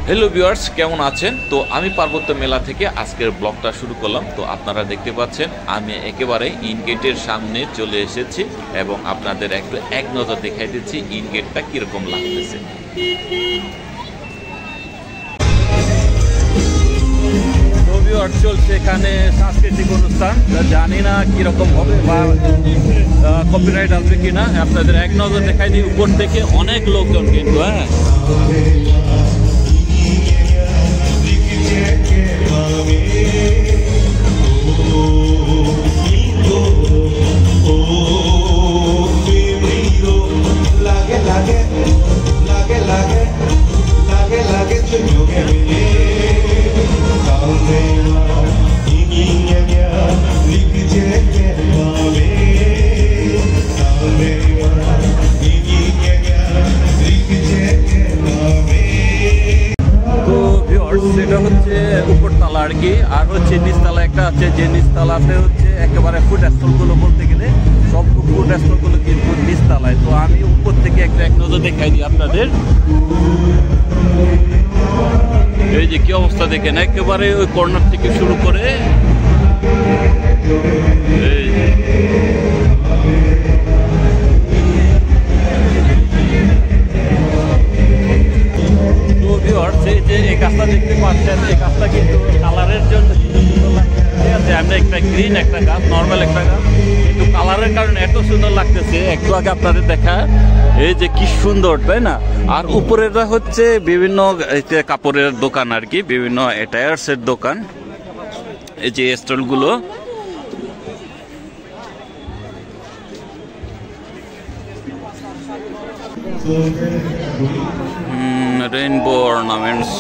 Hello viewers, কেমন আছেন? তো আমি পার্বত্য মেলা থেকে আজকের ব্লগটা শুরু করলাম। তো আপনারা দেখতে পাচ্ছেন আমি একেবারে ইন গেটের সামনে চলে এসেছি এবং আপনাদের একটু এক নজর দেখাই দিচ্ছি ইন গেটটা কিরকম লাগতেছে। চলছে এখানে সাংস্কৃতিক অনুষ্ঠান, জানি না কিরকম হবে বা কপিরাইট আসবে কিনা। আপনাদের এক নজর দেখাই দিই, উপর থেকে অনেক লোকজন কিন্তু সেটা হচ্ছে উপরতলা আর কি, আর হচ্ছে নিচতলা একটা আছে, যে নিচতলাতে হচ্ছে একেবারে ফুড স্টলগুলো বলতে গেলে সব ফুড স্টলগুলো কিন্তু নিচতলায়। তো আমি উপর থেকে একটা এক নজর দেখাই দিই আপনাদের। এই যে কি অবস্থা দেখেন, একেবারে ওই কর্নার থেকে শুরু করে এই কাজটা দেখতে পাচ্ছেন, এই কাজটা কিন্তু কালারের জন্য ঠিক আছে। আমরা একটা গ্রিন একটা গাছ, নর্মাল একটা গাছ, কিন্তু কালারের কারণে এত সুন্দর লাগতেছে। একটু আগে আপনাদের দেখা, এই যে কি সুন্দর, তাই না? আর উপরেটা হচ্ছে বিভিন্ন কাপড়ের দোকান আর কি, বিভিন্ন টায়ার্সের দোকান। এই যে স্টলগুলো রেইনবো অর্নামেন্টস।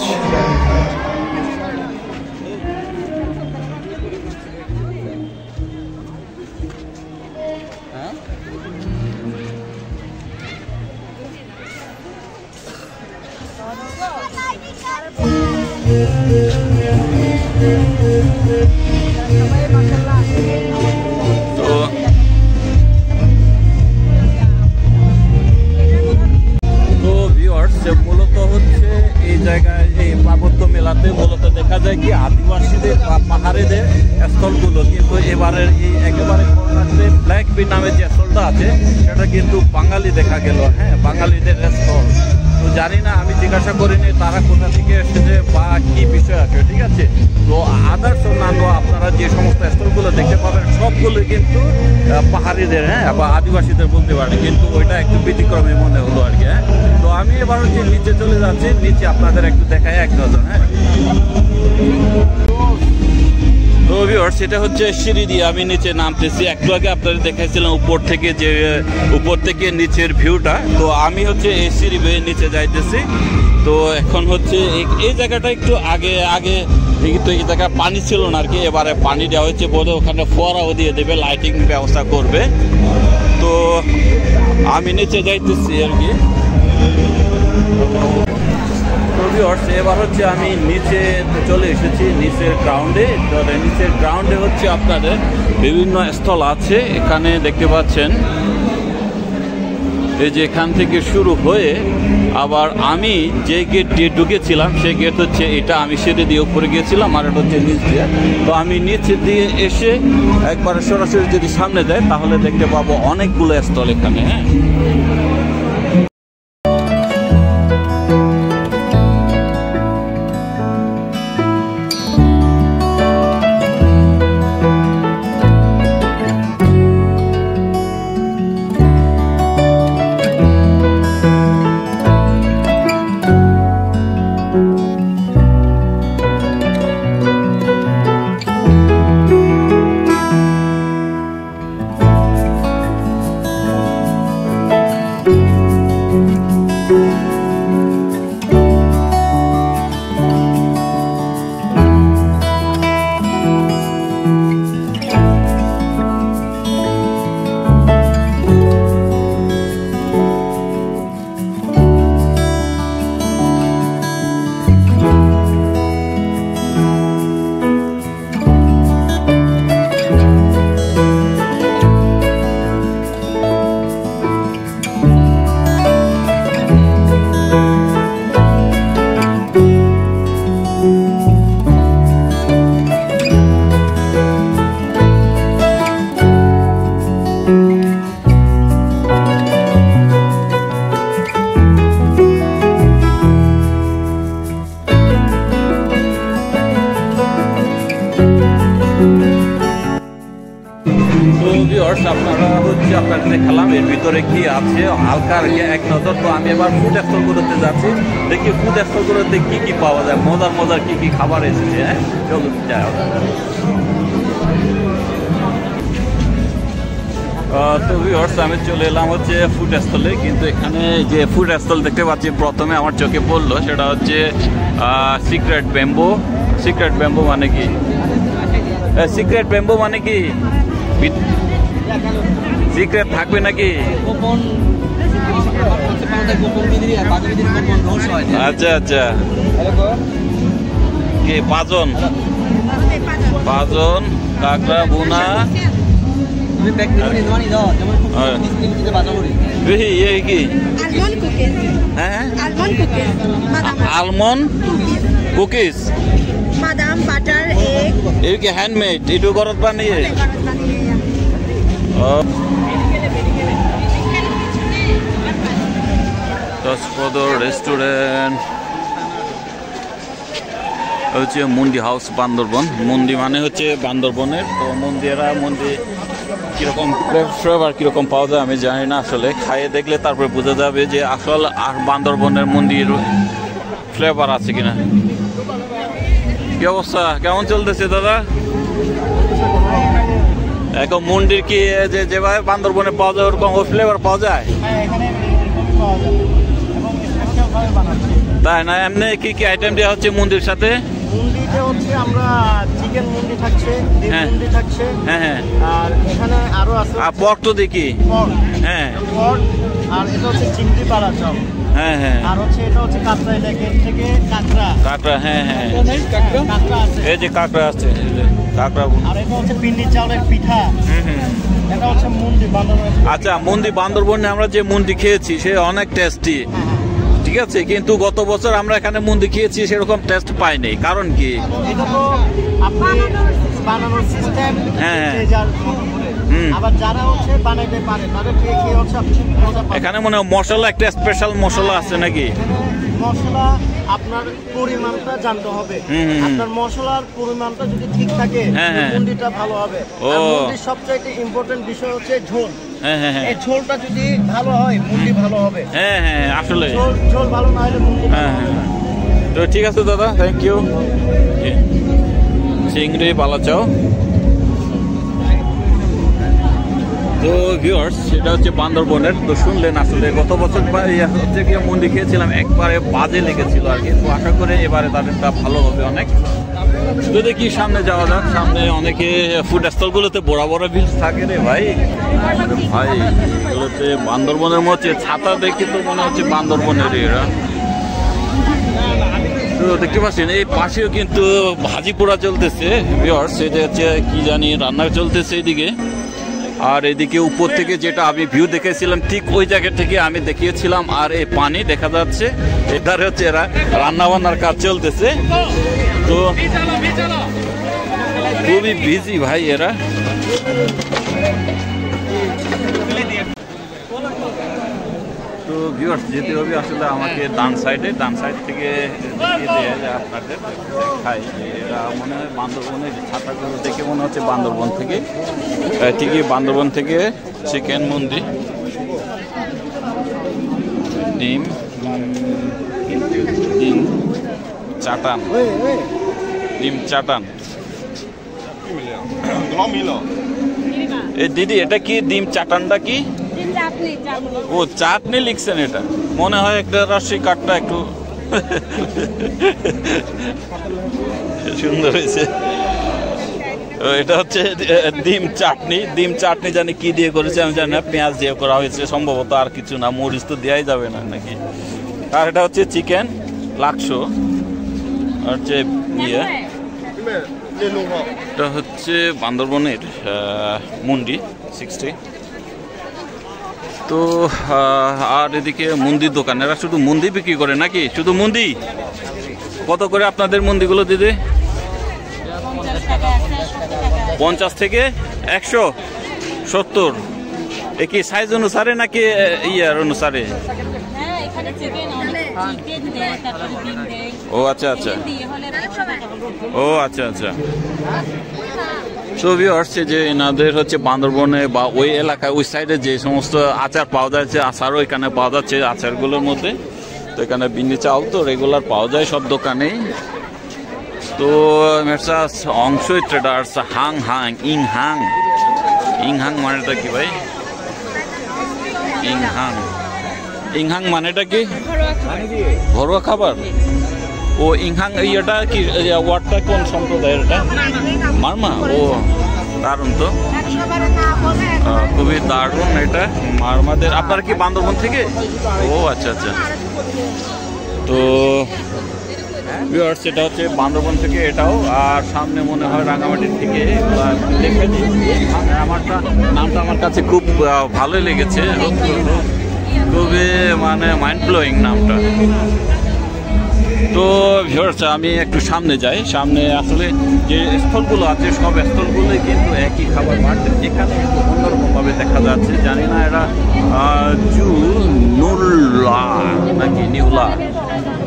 মূলত হচ্ছে এই জায়গায়, এই পার্বত্য মেলাতে মূলত দেখা যায় কি আদিবাসীদের বা পাহাড়িদের স্থলগুলো, কিন্তু এবারের এই একেবারে ব্ল্যাক বি নামে যে স্থলটা আছে সেটা কিন্তু বাঙালি দেখা গেল। হ্যাঁ, বাঙালিদের স্থল। তো জানি না, আমি জিজ্ঞাসা করিনি তারা কোথা থেকে এসেছে বা কি বিষয় আছে, ঠিক আছে। তো আদার্স অন্যান্য আপনারা যে সমস্ত স্থলগুলো দেখতে পাবেন সবগুলো কিন্তু পাহাড়িদের, হ্যাঁ, বা আদিবাসীদের বলতে পারেন, কিন্তু ওইটা একটু ব্যতিক্রমী মনে হলো আর কি। হ্যাঁ, তো আমি এবার হচ্ছে নিচে চলে যাচ্ছি, নিচে আপনাদের একটু দেখায় এক নজর। হ্যাঁ, তো ভিউয়ার্স, সেটা হচ্ছে সিঁড়ি দিয়ে আমি নিচে নামতেছি। একটু আগে আপনাদের দেখাইছিলাম উপর থেকে, যে উপর থেকে নিচের ভিউটা। তো আমি হচ্ছে এই সিঁড়ি বেয়ে নিচে যাইতেছি। তো এখন হচ্ছে এই জায়গাটা একটু আগে কিন্তু এই জায়গায় পানি ছিল না আর কি, এবারে পানি দেওয়া হচ্ছে, বোধ ওখানে ফোয়ারাও দিয়ে দেবে, লাইটিং ব্যবস্থা করবে। তো আমি নিচে যাইতেছি আর কি। এবার হচ্ছে আমি নিচে চলে এসেছি, নিচের গ্রাউন্ডে। তো নিচের গ্রাউন্ডে হচ্ছে আপনাদের বিভিন্ন স্থল আছে, এখানে দেখতে পাচ্ছেন। এই যে এখান থেকে শুরু হয়ে আবার আমি যে গেট দিয়ে ঢুকেছিলাম সেই গেট হচ্ছে এটা, আমি সিঁড়ি দিয়ে উপরে গিয়েছিলাম, আর এটা হচ্ছে নিচ দিয়ে। তো আমি নিচে দিয়ে এসে একবারে সরাসরি যদি সামনে যাই তাহলে দেখতে পাবো অনেকগুলো স্থল এখানে। হ্যাঁ, তো আপনারা হচ্ছে আপনাকে দেখালাম এর ভিতরে কি আছে হালকা আর কি এক নজর। তো আমি এবার ফুড স্টলগুলোতে যাচ্ছি, দেখি ফুড স্টলগুলোতে কি কি পাওয়া যায়, মজার মজার কি কি খাবার এসেছে। হ্যাঁ চলুন যাই হোক। তো ভিউয়ার্স আমি চলে এলাম হচ্ছে ফুড স্টলে, কিন্তু এখানে যে ফুড স্টল দেখতে পাচ্ছি প্রথমে আমার চোখে পড়লো সেটা হচ্ছে সিক্রেট ব্যাম্বো। সিক্রেট ব্যাম্বো মানে কি? সিক্রেট ব্যাম্বো মানে কি? সিক্রেট থাকবে নাকি? আচ্ছা আচ্ছা, কি পাঁচজন কাঁকড়া বুনা আলমন্ড কুকিজ বাদাম বাটার এর কি হ্যান্ডমেড এটু ঘরত বানিয়ে? রেস্টুরেন্ট হচ্ছে মন্ডি হাউস বান্দরবন। মন্ডি মানে হচ্ছে বান্দরবনের। তো মন্ডি কিরকম ফ্লেভার কিরকম পাওয়া যায় আমি জানি না, আসলে খাইয়ে দেখলে তারপরে বোঝা যাবে যে আসল আর বান্দরবনের মন্ডির ফ্লেভার আছে কিনা। কি অবস্থা, কেমন চলতেছে দাদা? এখন মন্ডির কি যেভাবে বান্দরবনে পাওয়া যায় ওরকম ফ্লেভার পাওয়া যায়? তাই না? এমনি কি কি আইটেম দেওয়া হচ্ছে মন্দির সাথে? মুন্ডিতে হচ্ছে আমরা চিকেন মুন্ডি থাকছে, ডিম মুন্ডি থাকছে। হ্যাঁ হ্যাঁ, আর এখানে আরো আছে পর্ক তো দেখি। হ্যাঁ পর্ক, আর এটা হচ্ছে চিংড়ি পাড়া চপ। হ্যাঁ হ্যাঁ, আর হচ্ছে এটা হচ্ছে কাঁকড়া, এটা গেট থেকে কাঁকড়া। হ্যাঁ হ্যাঁ, কাঁকড়া আছে, এই যে কাঁকড়া আছে, কাঁকড়া। আর এটা হচ্ছে পিন্ডি চাউলের পিঠা। এটা হচ্ছে মুন্ডি বান্দরবন। আচ্ছা, মুন্ডি বান্দরবনে আমরা যে মুন্ডি খেয়েছি সে অনেক টেস্টি, ঠিক আছে, কিন্তু গত বছর আমরা এখানে মুন্ডি খেয়েছি সেরকম টেস্ট পাইনি। কারণ কি? এটা তো আপনি বানানোর সিস্টেম। হ্যাঁ, আবার যারা হচ্ছে বানাইতে পারে তাদের খেয়ে হচ্ছে এখানে মনে হয় মশলা একটা স্পেশাল মশলা আছে নাকি? মশলা আপনার পরিমাণটা জানতে হবে। আপনার মশলার পরিমাণটা যদি ঠিক থাকে মুন্ডিটা ভালো হবে। আর মুন্ডির সবচেয়ে ইম্পর্টেন্ট বিষয় হচ্ছে ঝোল। এই ঝোলটা যদি ভালো হয় মুন্ডি ভালো হবে। হ্যাঁ হ্যাঁ, আসলে ঝোল ভালো না হলে মুন্ডি। তো ঠিক আছে দাদা, থ্যাংক ইউ। চিংড়ি বালাচাও। তো ভিউয়ার্স, সেটা হচ্ছে বান্দরবনের। তো শুনলেন আসলে গত বছর হচ্ছে গিয়ে মুন্ডি খেয়েছিলাম, একবারে বাজে লেগেছিল আর কি। তো আশা করে এবারে তাদেরটা ভালো হবে অনেক। তো দেখি সামনে যাওয়া যাক। সামনে অনেকে ফুড স্টলগুলোতে বড় বড় ভিড় থাকে রে ভাই। ভাই এগুলোতে বান্দরবনের মধ্যে ছাতা দেখি তো মনে হচ্ছে বান্দরবনের এরা। তো দেখতে পাচ্ছেন এই পাশেও কিন্তু ভাজি পোড়া চলতেছে ভিউয়ার্স। এটা হচ্ছে কি জানি রান্না চলতেছে এইদিকে। আর এদিকে উপর থেকে যেটা আমি ভিউ দেখেছিলাম ঠিক ওই জায়গা থেকে আমি দেখিয়েছিলাম। আর এই পানি দেখা যাচ্ছে, এটার হচ্ছে এরা রান্না বান্নার কাজ চলতেছে। তো খুবই বিজি ভাই এরা। তো ভিউয়ার্স, যেতে হবে আসলে আমাকে ডান সাইড থেকে দেখিয়ে দেয় যে আপনাদের দেখায় যে এরা মনে হয় বান্দরবনের ছাতাগুলো দেখে মনে হচ্ছে বান্দরবন থেকে, ঠিকই বান্দরবন থেকে চিকেন মুন্ডি, ডিম চাটান, এই দিদি এটা কি ডিম চাটানটা কি? ও চাটনি লিখছেন, এটা মনে হয় একটা রাশি কাঠটা একটু সুন্দর হয়েছে। এটা হচ্ছে ডিম চাটনি জানি কি দিয়ে করেছে আমি জানি না, পেঁয়াজ দিয়ে করা হয়েছে সম্ভবত, আর কিছু না, মরিচ তো দেওয়াই যাবে না নাকি। আর এটা হচ্ছে চিকেন লাক্সো, আর হচ্ছে ইয়ে, এটা হচ্ছে বান্দরবনের মুন্ডি 60। তো আর এদিকে মুন্দির দোকান, এরা শুধু মুন্দি বিক্রি করে নাকি? শুধু মুন্দি? কত করে আপনাদের মুন্দিগুলো দিদি? 50 থেকে 170। এ কি সাইজ অনুসারে নাকি ইয়ার অনুসারে? ও আচ্ছা আচ্ছা, ও আচ্ছা আচ্ছা। সো ভিউয়ার্স, যে এনাদের হচ্ছে বান্দরবনে বা ওই এলাকায় ওই সাইডে যে সমস্ত আচার পাওয়া যাচ্ছে, আচারও এখানে পাওয়া যাচ্ছে আচারগুলোর মধ্যে। তো এখানে বিন্দি চাল তো রেগুলার পাওয়া যায় সব দোকানেই। তো মেসার্স অংশই ট্রেডার্স হাং হাং ইংহাং। ইংহাং মানেটা কি ভাই? ইংহাং, ইংহাং মানেটা কি? ঘরোয়া খাবার। ও ইংহাং ইয়েটা কি ওয়ার্ডটা কোন সম্প্রদায়ের? এটা মারমা। ও দারুণ তো, খুবই দারুণ এটা মারমাদের। আপনারা কি বান্দরবন থেকে? ও আচ্ছা আচ্ছা। তো ভিউয়ার্স, এটা হচ্ছে বান্দরবন থেকে এটাও, আর সামনে মনে হয় রাঙামাটির থেকে। দেখে আমারটা নামটা আমার কাছে খুব ভালোই লেগেছে, খুবই মানে মাইন্ড ব্লোয়িং নামটা। তো ভিউয়ার্স, আমি একটু সামনে যাই। সামনে আসলে যে স্থলগুলো আছে সব স্থলগুলোই কিন্তু একই খাবার বাড়ছে, এখানে কিন্তু অন্যরকমভাবে দেখা যাচ্ছে। জানি না এরা জুনুল্লা নাকি নিউলা,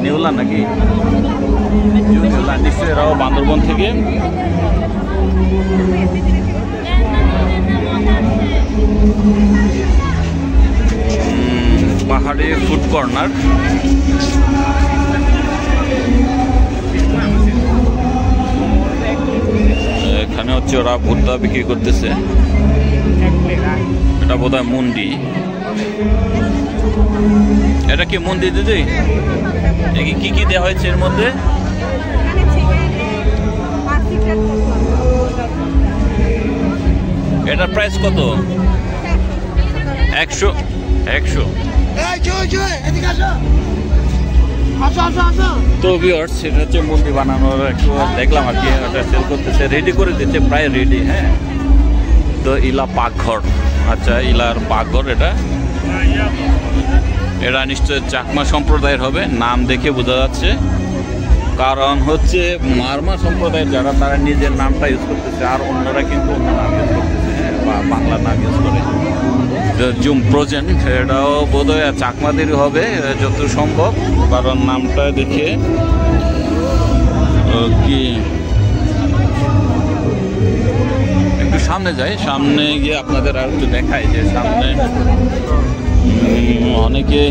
নিউলা নাকি জুনুল্লা, নিশ্চয়ই এরাও বান্দরবন থেকে। পাহাড়ি ফুড কর্নার। এখানে হচ্ছে ওরা ভুট্টা বিক্রি করতেছে। এটা বোধহয় মুন্ডি। এটা কি মুন্ডি দিদি? কি কি দেওয়া হয়েছে এর মধ্যে? এটার প্রাইস কত? 100। 100। তো ভিউয়ার্স, সেটা হচ্ছে মুন্ডি বানানোর একটু দেখলাম আর কি। ওটা সেল করতেছে, রেডি করে দিচ্ছে, প্রায় রেডি। হ্যাঁ, তো ইলা পাকঘর। আচ্ছা, ইলার পাকঘর। এটা এটা নিশ্চয় চাকমা সম্প্রদায়ের হবে, নাম দেখে বোঝা যাচ্ছে। কারণ হচ্ছে মারমা সম্প্রদায়ের যারা, তারা নিজের নামটা ইউজ করতেছে, আর অন্যরা কিন্তু অন্য নাম ইউজ করতেছে। হ্যাঁ, বা বাংলা নাম ইউজ করে। জুম প্রজেন, এটাও বোধহয় চাকমাদেরই হবে যত সম্ভব, কারণ নামটা দেখে। কি একটু সামনে যাই, সামনে গিয়ে আপনাদের আর একটু দেখাই যে সামনে অনেকে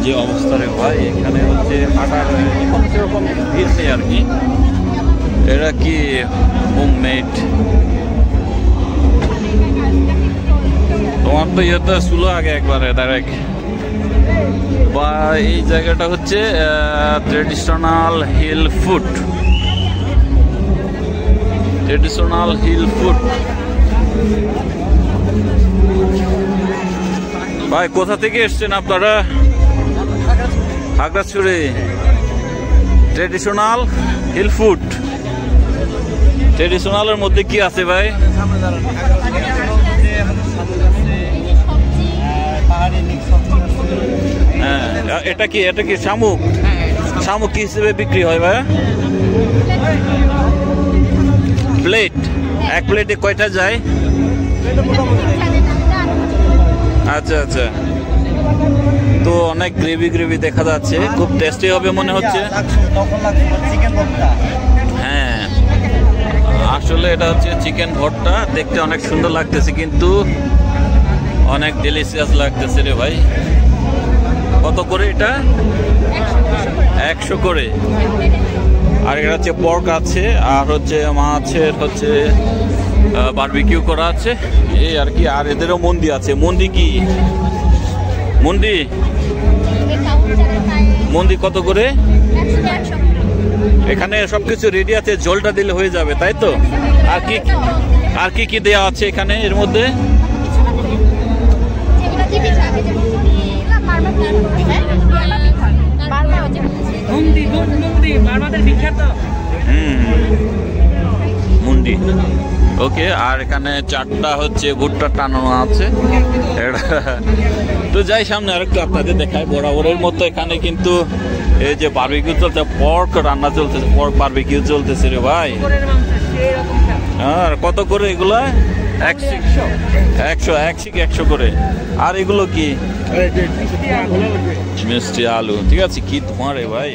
যে অবস্থা রে ভাই। এখানে হচ্ছে হাঁটার এখন সেরকম ভিড় নেই আর কি। এরা কি হোমমেড? তোমার তো ইয়েতে ছিল আগে একবারে ডাইরেক্ট। বা এই জায়গাটা হচ্ছে traditional hill food. Traditional hill food. ভাই, কোথা থেকে এসছেন আপনারা? খাগড়াছড়ি। Traditional hill food. ট্রেডিশনালের মধ্যে কি আছে ভাই? হ্যাঁ, এটা কি? এটা কি শামুক? শামুক কি হিসেবে বিক্রি হয় ভাই? প্লেট। এক প্লেটে কয়টা যায়? আচ্ছা আচ্ছা। তো অনেক গ্রেভি গ্রেভি দেখা যাচ্ছে, খুব টেস্টি হবে মনে হচ্ছে। হ্যাঁ, আসলে এটা হচ্ছে চিকেন ভর্তা। দেখতে অনেক সুন্দর লাগতেছে, কিন্তু অনেক ডেলিশিয়াস লাগতেছে রে ভাই। কত করে এটা? 100 করে। আর এটা হচ্ছে পর্ক আছে, আর হচ্ছে মাছের হচ্ছে বারবিকিউ করা আছে, এই আর কি। আর এদেরও মন্দি আছে। মন্দি কি? মন্দি মন্দি কত করে? এখানে সবকিছু রেডি আছে, ঝোলটা দিলে হয়ে যাবে, তাই তো? আর কি কি দেওয়া আছে এখানে এর মধ্যে? মুন্ডি। ওকে, আর এখানে 4টা হচ্ছে ভুট্টা টানানো আছে। তো যাই সামনে আর একটু আপনাদের দেখায়। বরাবরের মতো এখানে কিন্তু এই যে বারবিকিউ চলছে, পর্ক রান্না চলতেছে, পর্ক বারবিকিউ চলতেছে রে ভাই। আর কত করে এগুলা? 100 করে। আর এগুলো কি? মিষ্টি আলু। ঠিক আছে, কি তোমার রে ভাই।